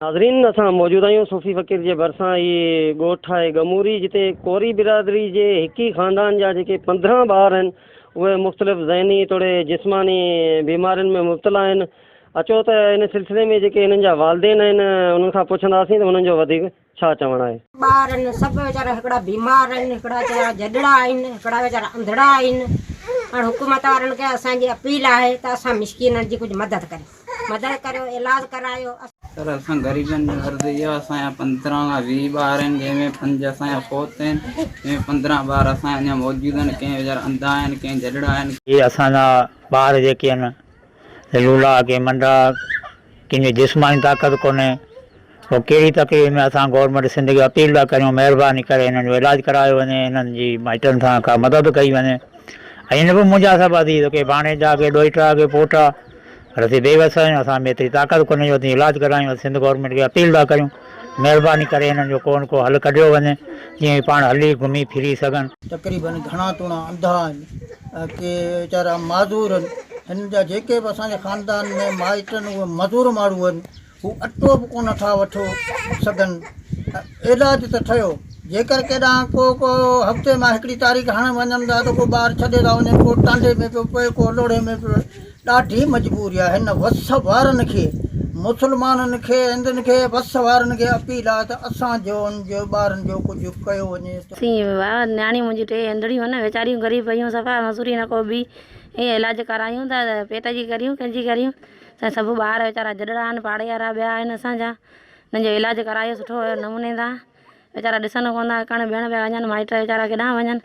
नाज़रीन असां मौजूद आहियूं सूफ़ी फ़कीर जे भरिसां ई ॻोठ आहे गमूरी, जिते कोरी बिरादरी जे हिक ई ख़ानदान जा जेके 15 ॿार आहिनि उहे मुख़्तलिफ़ ज़हनी तोड़े जिस्मानी बीमारियुनि में मुब्तला आहिनि। अचो त इन सिलसिले में जेके हिननि जा वालिदेन आहिनि उन्हनि खां पुछंदासीं त उन्हनि जो वधीक छा चवणु आहे। ॿार आहिनि सभु वीचारा, हिकिड़ा बीमार आहिनि, हिकिड़ा वीचारा जॾड़ा आहिनि, हिकिड़ा वीचारा अंधड़ा आहिनि। हाणे हुकूमत वारनि खे असांजी अपील आहे त असां मिस्कीननि जी कुझु मदद करियो, इलाज करायो। सर असां ग़रीबनि जो अर्ज़ु इहो, असांजा 15 खां 20 ॿार आहिनि, जंहिंमें 5 असांजा फ़ौत आहिनि, जंहिंमें 15 ॿार असांजा अञा मौजूदु आहिनि। कंहिं वीचारा अंधा आहिनि, कंहिं जॾड़ा आहिनि। इहे असांजा ॿार जेके आहिनि लूला के मंडा, कंहिंजी जिस्मानी ताक़त कोन्हे, पोइ कहिड़ी तकलीफ़ में असां गवर्नमेंट सिंध खे अपील था करियूं महिरबानी करे हिननि जो इलाजु करायो वञे, हिननि जी माइटनि सां का मदद कई वञे। ऐं हिन बि मुंहिंजा सभु अथी के भाणेजा के ॾोहिटा के पोटा, पर असीं बेवस आहियूं, असां में एतिरी ताक़त कोन्हे जो असीं इलाजु करायूं। सिंध गवर्नमेंट खे अपील था करियूं महिरबानी करे हिननि जो को न को हल कढियो वञे, जीअं पाण हली घुमी फिरी सघनि। तक़रीबन घणा तोड़ा अंधा आहिनि, के वीचारा माज़ूर आहिनि। हिन जा जेके बि असांजे ख़ानदान में माइट आहिनि उहे मज़ूर माण्हू आहिनि, हू अटो बि कोन था वठो सघनि। इलाज त ठहियो, जेकर केॾां को हफ़्ते मां हिकिड़ी तारीख़ हाणे वञनि था त को ॿार छॾे था वञनि, को टांडे में पियो पए, को लोड़े में पियो। ॾाढी मजबूरी आहे। हिन वस वारनि खे, मुस्लमाननि खे, हिंदुनि खे, वस वारनि खे अपील आहे त असांजो उनजो ॿारनि जो कुझु कयो वञे। न्याणी मुंहिंजी 3 अंधड़ियूं आहिनि, वीचारियूं ग़रीब पयूं, सफ़ा मसूरी न को बि ईअं इलाजु करायूं त पेट जी करियूं, कंहिंजी करियूं त सभु ॿार वीचारा जॾड़ा आहिनि, पाड़े वारा ॿिया आहिनि असांजा। हिननि जो इलाजु करायो सुठो नमूने सां, वीचारा ॾिसनि कोन था, कण ॿियण पिया वञनि, माइट वीचारा केॾांहुं वञनि।